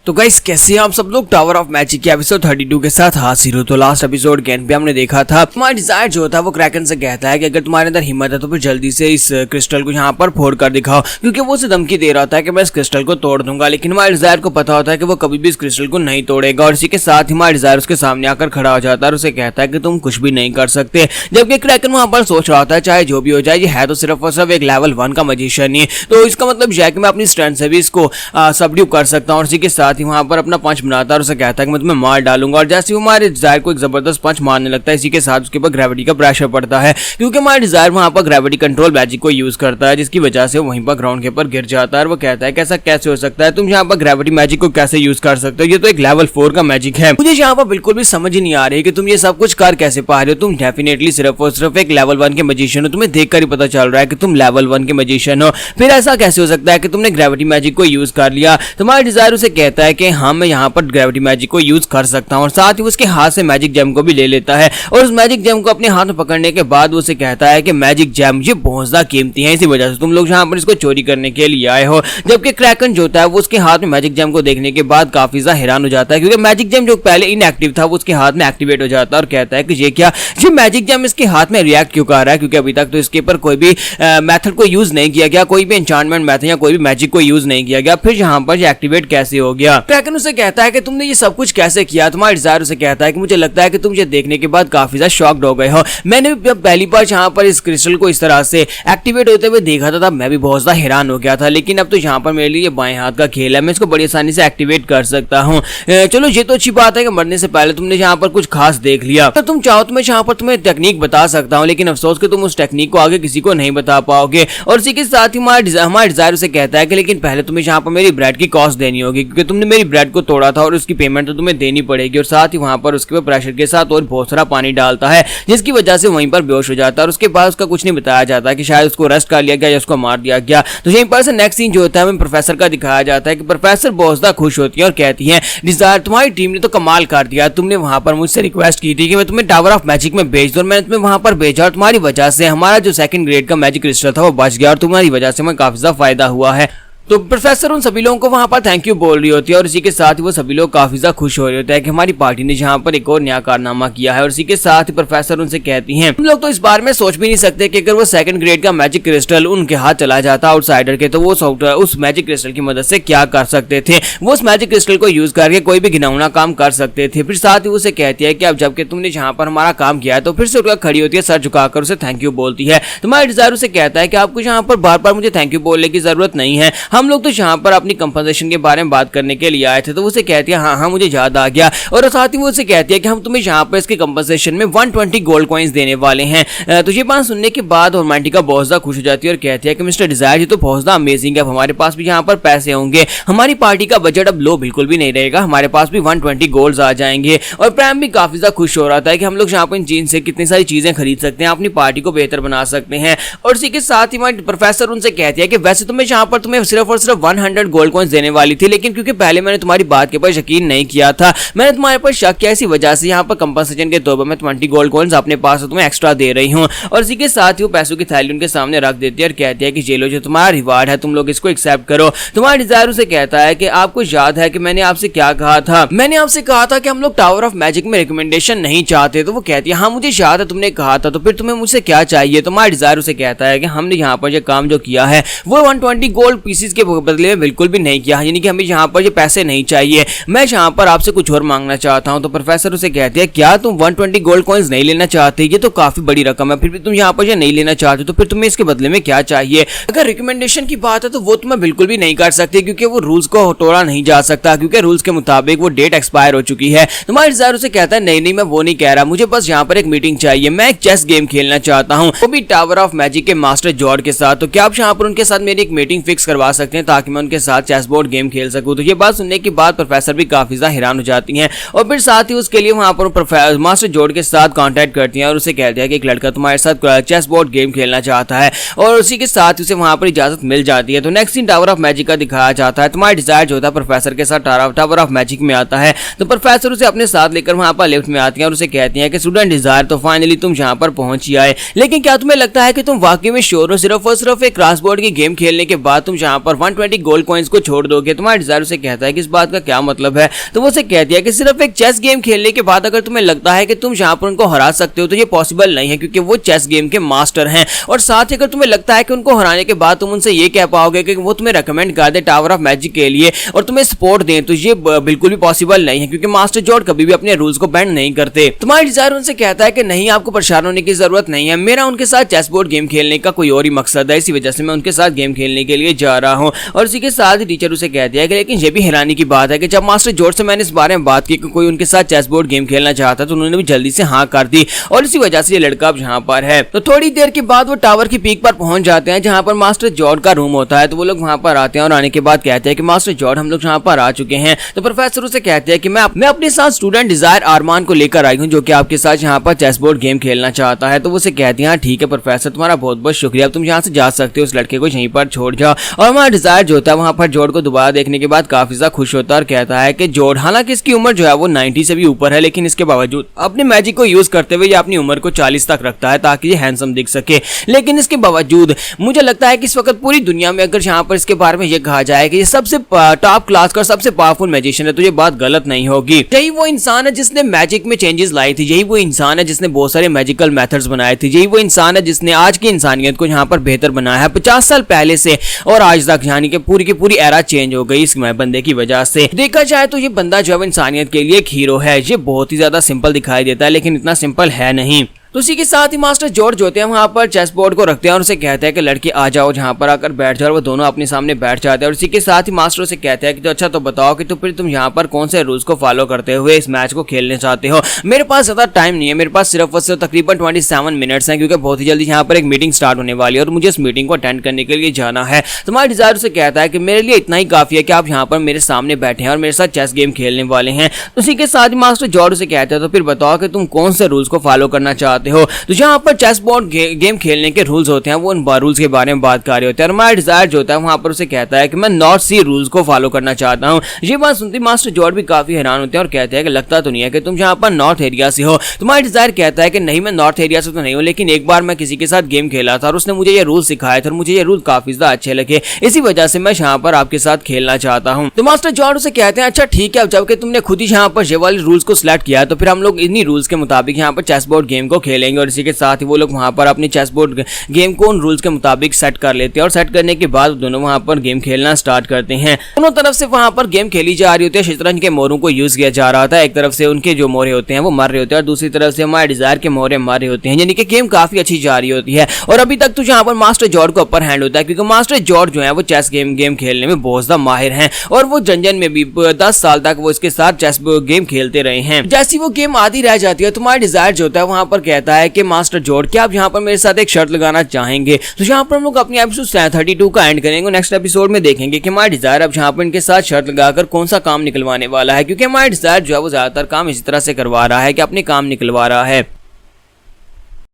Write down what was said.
तो गाइस कैसे हैं आप सब लोग। टावर ऑफ मैजिक के एपिसोड 32 के साथ हाजिर हो। तो लास्ट एपिसोड के एंड पे हमने देखा था तुम्हारा डिजायर जो होता है वो क्रैकन से कहता है कि अगर तुम्हारे अंदर हिम्मत है तो फिर जल्दी से इस क्रिस्टल को यहाँ पर फोड़ कर दिखाओ, क्योंकि वो उसे धमकी दे रहा था कि मैं इस क्रिस्टल को तोड़ दूंगा। लेकिन हमारे डिजायर को पता होता है कि वो कभी भी इस क्रिस्टल को नहीं तोड़ेगा और इसी के साथ हमारा डिजायर उसके सामने आकर खड़ा हो जाता है और उसे कहता है कि तुम कुछ भी नहीं कर सकते। जबकि क्रैकन वहां पर सोच रहा होता है चाहे जो भी हो जाए ये है तो सिर्फ और सिर्फ एक लेवल 1 का मजिशियन ही, तो इसका मतलब यह है कि मैं अपनी स्ट्रेंथ से भी इसको सबड्यू कर सकता हूँ। और इसी के साथ ही वहां पर अपना पंच बनाता है और उसे कहता है कि मैं तुम्हें मार डालूंगा। और जैसे वो हमारे डिजायर को एक जबरदस्त पंच मारने लगता है, इसी के साथ उसके ऊपर ग्रेविटी का प्रेशर पड़ता है, क्योंकि हमारा डिजायर वहां पर ग्रेविटी कंट्रोल मैजिक को यूज करता है, जिसकी वजह से वहीं पर ग्राउंड के ऊपर गिर जाता है। और वो कहता है कि ऐसा कैसे हो सकता है, तुम यहाँ पर ग्रेविटी मैजिक को कैसे यूज कर सकते हो, ये तो एक लेवल 4 का मैजिक है। मुझे यहाँ पर बिल्कुल भी समझ ही नहीं आ रही कि तुम ये सब कुछ कर कैसे पा रहे हो। तुम डेफिनेटली सिर्फ और सिर्फ एक लेवल 1 के मैजिशियन हो, तुम्हें देखकर ही पता चल रहा है कि तुम लेवल 1 के मैजिशियन हो। फिर ऐसा कैसे हो सकता है कि तुमने ग्रेविटी मैजिक को यूज कर लिया। तुम्हारा डिजायर उसे कहता है कि हाँ मैं यहाँ पर ग्रेविटी मैजिक को यूज कर सकता हूँ, और साथ ही उसके हाथ से मैजिक जेम को भी ले लेता है। और उस मैजिक जेम को अपने हाथ में पकड़ने के बाद वो उसे कहता है कि मैजिक जेम ये बहुत ज्यादा कीमती है, इसी वजह से तुम लोग यहाँ पर इसको चोरी करने के लिए आए हो। जबकि क्रैकन जो होता है वो उसके हाथ में मैजिक जेम को देखने के बाद काफी ज्यादा हैरान हो जाता है, क्योंकि मैजिक जेम जो पहले इनएक्टिव था वो उसके हाथ में एक्टिवेट हो जाता है और कहता है कि ये क्या, ये मैजिक जेम इसके हाथ में रिएक्ट क्यों कर रहा है, क्योंकि अभी तक तो इसके ऊपर कोई भी मेथड को यूज नहीं किया गया, कोई भी एन्चांटमेंट मेथड या कोई भी मैजिक को यूज नहीं किया गया, फिर यहाँ पर ये एक्टिवेट कैसे हो गया। क्रैकन उसे कहता है कि तुमने ये सब कुछ कैसे किया। तुम्हारा डिजायर उसे कहता है कि मुझे लगता है कि तुम ये देखने के बाद काफी ज्यादा शॉक्ड हो गए हो। मैंने भी पहली बार यहाँ पर इस क्रिस्टल को इस तरह से एक्टिवेट होते हुए देखा था, तब मैं भी बहुत ज्यादा हैरान हो गया था, लेकिन अब तो यहाँ पर मेरे लिए बाएं हाथ का खेल है, मैं इसको बड़ी आसानी से एक्टिवेट कर सकता हूँ। चलो ये तो अच्छी बात है कि मरने से पहले तुमने यहाँ पर कुछ खास देख लिया, तो तुम चाहो तो मैं यहाँ पर तुम्हें टेक्निक बता सकता हूँ, लेकिन अफसोस कि तुम उस टेक्निक को आगे किसी को नहीं बता पाओगे। और इसी के साथ ही हमारा डिजायर उसे कहता है कि लेकिन पहले तुम्हें यहाँ पर मेरी ब्रेड की कॉस्ट देनी होगी, क्योंकि तुमने मेरी ब्रेड को तोड़ा था और उसकी पेमेंट तो तुम्हें देनी पड़ेगी। और साथ ही वहां पर उसके ऊपर प्रेशर के साथ और बहुत सारा पानी डालता है, जिसकी वजह से वहीं पर बेहोश हो जाता है। और उसके बाद उसका कुछ नहीं बताया जाता कि शायद उसको अरेस्ट कर लिया गया या उसको मार दिया गया। तो यहीं पर से नेक्स्ट सीन जो होता है हमें प्रोफेसर का दिखाया जाता है कि प्रोफेसर बहुत ज्यादा खुश होती है और कहती है डिजायर तुम्हारी टीम ने तो कमाल कर दिया, तुमने वहां पर मुझसे रिक्वेस्ट की थी कि मैं तुम्हें टावर ऑफ मैजिक में भेज दूं, मैंने तुम्हें वहां पर भेजा और तुम्हारी वजह से हमारा जो सेकंड ग्रेड का मैजिक क्रिस्टल था वो बच गया और तुम्हारी वजह से हमें काफी ज्यादा फायदा हुआ है। तो प्रोफेसर उन सभी लोगों को वहां पर थैंक यू बोल रही होती है और इसी के साथ ही वो सभी लोग काफी ज्यादा खुश हो रहे होते हैं कि हमारी पार्टी ने जहां पर एक और नया कारनामा किया है। और इसी के साथ ही प्रोफेसर उनसे कहती हैं हम लोग तो इस बारे में सोच भी नहीं सकते कि अगर वो सेकंड ग्रेड का मैजिक क्रिस्टल उनके हाथ चला जाता आउटसाइडर के, तो वो उस मैजिक क्रिस्टल की मदद से क्या कर सकते थे, वो उस मैजिक क्रिस्टल को यूज करके कोई भी घिनौना काम कर सकते थे। फिर साथ ही उसे कहती है कि अब जबकि तुमने जहां पर हमारा काम किया है, तो फिर से उठकर खड़ी होती है, सर झुकाकर उसे थैंक यू बोलती है। तुम्हारा डिजायर उसे कहता है कि आपको यहाँ पर बार बार मुझे थैंक यू बोलने की जरूरत नहीं है, हम लोग तो यहाँ पर अपनी कंपनसेशन के बारे में बात करने के लिए आए थे। तो उसे कहती है हाँ मुझे याद आ गया। और साथ ही वो उसे कहती है कि हम तुम्हें यहाँ पर इसके कंपनसेशन में 120 गोल्ड कॉइंस देने वाले हैं। तो ये बात सुनने के बाद रोमांटिका बहुत ज्यादा खुश हो जाती है और कहती है कि मिस्टर डिजायर ये तो बहुत ज्यादा अमेजिंग है, अब हमारे पास भी यहाँ पर पैसे होंगे, हमारी पार्टी का बजट अब लो बिल्कुल भी नहीं रहेगा, हमारे पास भी 120 गोल्ड आ जाएंगे। और प्रैम भी काफी ज्यादा खुश हो रहा था कि हम लोग यहाँ पर इन चीज से कितनी सारी चीजें खरीद सकते हैं, अपनी पार्टी को बेहतर बना सकते हैं। और इसी के साथ ही प्रोफेसर उनसे कहती है कि वैसे तो मैं यहाँ पर तुम्हें सिर्फ और सिर्फ 100 गोल्ड कॉइंस देने वाली थी, लेकिन क्योंकि पहले मैंने तुम्हारी बात के ऊपर यकीन नहीं किया था, मैंने तुम्हारे पर शक किया, इसी वजह से यहाँ पर कंपनसेशन के तौर पर मैं 20 गोल्ड कॉइंस अपने पास तुम्हें एक्स्ट्रा दे रही हूँ। और इसी के साथ ही वो पैसों की थैली उनके सामने रख देती है और कहती है कि ये लो जो तुम्हारा रिवार्ड है, तुम लोग इसको एक्सेप्ट करो। तुम्हारा डिजायर उसे कहता है कि आपको याद है कि मैंने आपसे क्या कहा था, मैंने आपसे कहा था कि हम लोग टावर ऑफ मैजिक में रिकमेंडेशन नहीं चाहते। तो वो कहती है हाँ मुझे याद है तुमने कहा था, तो फिर तुम्हें मुझसे क्या चाहिए। तुम्हारा डिजायर उसे कहता है कि हमने यहाँ पर जो काम जो किया है वो 120 गोल्ड पीसेस के बदले में बिल्कुल भी नहीं किया, यानी कि हमें यहाँ पर ये पैसे नहीं चाहिए, मैं यहाँ पर आपसे कुछ और मांगना चाहता हूँ। तो प्रोफेसर उसे कहती है क्या तुम 120 गोल्ड कॉइंस नहीं लेना चाहते, ये तो काफी बड़ी रकम है, फिर भी तुम यहाँ पर ये नहीं लेना चाहते, तो फिर तुम्हें इसके बदले में क्या चाहिए। अगर रिकमेंडेशन की बात है तो वो तुम्हें बिल्कुल भी नहीं कर सकते, क्योंकि वो रूल्स को तोड़ा नहीं जा सकता, क्योंकि रूल्स के मुताबिक वो डेट एक्सपायर हो चुकी है। तुम्हारा डिजायर उसे कहता है नहीं मैं वो नहीं कह रहा, मुझे बस यहाँ पर एक मीटिंग चाहिए, मैं एक चेस गेम खेलना चाहता हूँ, वो भी टावर ऑफ मैजिक के मास्टर जॉर्ज के साथ। तो क्या आप यहाँ पर उनके साथ मेरी एक मीटिंग फिक्स करवा सकते हैं ताकि मैं उनके साथ चेस बोर्ड गेम खेल सकूं। तो ये बात सुनने के बाद प्रोफेसर भी काफी ज्यादा हैरान हो जाती हैं और फिर साथ ही उसके लिए वहां पर मास्टर जॉर्ज के साथ कांटेक्ट करती हैं और उसे कहती है कि एक लड़का तुम्हारे साथ चेस बोर्ड गेम खेलना चाहता है, और उसी के साथ उसे वहां पर इजाजत मिल जाती है। तो next scene tower of magic का दिखाया जाता है। तुम्हारा डिजायर जो होता है प्रोफेसर के साथ टावर ऑफ मैजिक में आता है, तो प्रोफेसर उसे अपने साथ लेकर वहां पर लिफ्ट में आती है और उसे कहती है कि स्टूडेंट डिजायर तो फाइनली तुम यहाँ पर पहुंच ही आए, लेकिन क्या तुम्हें लगता है कि तुम वाकई में श्योर हो सिर्फ और सिर्फ एक क्रॉसबोर्ड की गेम खेलने के बाद तुम यहाँ पर 120 गोल्ड कॉइंस को छोड़ दोगे। तुम्हारा डिजायर उसे कहता है कि इस बात का क्या मतलब है, तो वो उसे कहती है कि सिर्फ एक चेस गेम खेलने के बाद अगर तुम्हें लगता है कि तुम यहाँ पर उनको हरा सकते हो तो ये पॉसिबल नहीं है, क्योंकि वो चेस गेम के मास्टर हैं। और साथ ही अगर तुम्हें लगता है कि उनको हराने के बाद तुम उनसे ये कह पाओगे कि वो तुम्हें रेकमेंड कर दे टावर ऑफ मैजिक के लिए और तुम्हें सपोर्ट दें, तो ये बिल्कुल भी पॉसिबल नहीं है, क्योंकि मास्टर जॉर्ज कभी भी अपने रूल्स को बेंड नहीं करते। तुम्हारा डिजायर उनसे कहता है कि नहीं, आपको परेशान होने की जरूरत नहीं है, मेरा उनके साथ चेस बोर्ड गेम खेलने का कोई और ही मकसद है, इसी वजह से मैं उनके साथ गेम खेलने के लिए जा रहा हूँ। और इसी के साथ ही टीचर उसे कहती है कि लेकिन ये भी हैरानी की बात है कि जब मास्टर जॉर्ज से मैंने इस बारे में बात की कि कोई उनके साथ चेस बोर्ड गेम खेलना चाहता तो उन्होंने भी जल्दी से हाँ कर दी, और इसी वजह से ये लड़का अब यहाँ पर है। तो थोड़ी देर के बाद वो टावर की पीक पर पहुंच जाते हैं जहाँ पर मास्टर जॉर्ज का रूम होता है। तो वो लोग वहाँ पर आते हैं और आने के बाद कहते हैं कि मास्टर जॉर्ज हम लोग यहाँ पर आ चुके हैं। तो प्रोफेसर उसे कहते हैं कि मैं अपने साथ स्टूडेंट डिजायर आरमान को लेकर आई हूँ, जो कि आपके साथ यहाँ पर चेस बोर्ड गेम खेलना चाहता है। तो वो उसे कहती है हाँ ठीक है प्रोफेसर, तुम्हारा बहुत बहुत शुक्रिया, तुम यहाँ से जा सकते हो, उस लड़के को यहीं पर छोड़ जाओ। और हमारा डिजायर जो होता है वहाँ पर जॉर्ज को दोबारा देखने के बाद काफी ज्यादा खुश होता है और कहता है कि जॉर्ज, हालांकि इसकी उम्र जो है वो 90 से भी ऊपर है, लेकिन इसके बावजूद अपने मैजिक को यूज करते हुए ये अपनी उम्र को 40 तक रखता है ताकि ये हैंडसम दिख सके। लेकिन इसके बावजूद मुझे लगता है कि इस वक्त पूरी दुनिया में अगर यहाँ पर इसके बारे में ये कहा जाए कि ये सबसे टॉप क्लास का सबसे पावरफुल मैजिशियन है तो ये बात गलत नहीं होगी। यही वो इंसान है जिसने मैजिक में चेंजेस लाई थी, यही वो इंसान है जिसने बहुत सारे मैजिकल मेथड्स बनाए थे, यही वो इंसान है जिसने आज की इंसानियत को यहाँ पर बेहतर बनाया है 50 साल पहले से और आज तक, यानी कि पूरी की पूरी एरा चेंज हो गई इस बंदे की वजह से। देखा जाए तो ये बंदा जो है इंसानियत के लिए एक हीरो है। ये बहुत ही ज्यादा सिंपल दिखाई देता है लेकिन इतना सिंपल है नहीं। तो उसी के साथ ही मास्टर जॉर्ज होते हैं वहां पर चेस बोर्ड को रखते हैं और उसे कहते हैं कि लड़के आ जाओ, जहां पर आकर बैठ जाओ। वो दोनों अपने सामने बैठ जाते हैं और इसी के साथ ही मास्टर उसे कहते हैं कि तो अच्छा तो बताओ कि तो फिर तुम यहाँ पर कौन से रूल्स को फॉलो करते हुए इस मैच को खेलने चाहते हो। मेरे पास ज्यादा टाइम नहीं है, मेरे पास सिर्फ और सिर्फ तकरीबन 27 मिनट्स हैं, क्योंकि बहुत ही जल्दी यहाँ पर एक मीटिंग स्टार्ट होने वाली है और मुझे इस मीटिंग को अटेंड करने के लिए जाना है। तुम्हारा डिजायर उसे कहता है कि मेरे लिए इतना ही काफी है कि आप यहाँ पर मेरे सामने बैठे हैं और मेरे साथ चेस गेम खेलने वाले हैं। उसी के साथ ही मास्टर जॉर्ज उसे कहते हैं तो फिर बताओ कि तुम कौन से रूल्स को फॉलो करना चाहते हो। तो जहाँ पर चेस बोर्ड गेम खेलने के रूल्स होते हैं वो उन रूल्स के बारे में बात कर रहे होते हैं। और हमारा डिजायर जो होता है वहां पर उसे कहता है कि मैं नॉर्थ सी रूल्स को फॉलो करना चाहता हूं। ये बात सुनती मास्टर जॉर्ज भी काफी हैरान होते हैं और कहते हैं कि लगता तो नहीं है कि तुम यहाँ पर नॉर्थ एरिया से हो। तुम्हारा डिजायर कहता है कि नहीं, मैं नॉर्थ एरिया से तो नहीं हूँ, लेकिन एक बार मैं किसी के साथ गेम खेला था और उसने मुझे ये रूल सिखाए थे और मुझे ये रूल काफी ज्यादा अच्छे लगे, इसी वजह से मैं यहाँ पर आपके साथ खेलना चाहता हूँ। तो मास्टर जॉर्ज उसे कहते हैं अच्छा ठीक है, अब जबकि तुमने खुद ही यहाँ पर ये वाले रूल्स को सिलेक्ट किया तो फिर हम लोग इन्हीं रूल्स के मुताबिक यहाँ पर चेस बोर्ड गेम को खेलेंगे। और इसी के साथ ही वो लोग वहाँ पर अपनी चेस बोर्ड गेम को उन रूल्स के मुताबिक सेट कर लेते हैं और सेट करने के बाद दोनों वहां पर गेम खेलना स्टार्ट करते हैं। दोनों तरफ से वहां पर गेम खेली जा रही होती है। शतरंज के मोरों को यूज किया जा रहा था, एक तरफ से उनके जो मोरे होते हैं वो मर रहे होते हैं और दूसरी तरफ से हमारे डिजायर के मोरे मर रहे होते हैं, यानी कि गेम काफी अच्छी जा रही होती है। और अभी तक तो यहाँ पर मास्टर जॉर्ज को अपर हैंड होता है, क्योंकि मास्टर जॉर्ज जो है वो चेस गेम खेलने में बहुत ज्यादा माहिर हैं और वो जंजन में भी 10 साल तक वो इसके साथ चेस गेम खेलते रहे हैं। जैसी वो गेम आधी रह जाती है तुम्हारा डिजायर जो होता है वहां पर कहता है कि मास्टर जॉर्ज क्या आप यहाँ पर मेरे साथ एक शर्त लगाना चाहेंगे। तो यहाँ पर हम लोग अपनी एपिसोड 32 का एंड करेंगे। नेक्स्ट एपिसोड में देखेंगे कि हमारा डिजायर अब यहाँ पर इनके साथ शर्त लगाकर कौन सा काम निकलवाने वाला है, क्योंकि हमारा डिजायर जो है वो ज्यादातर काम इसी तरह से करवा रहा है कि अपने काम निकलवा रहा है।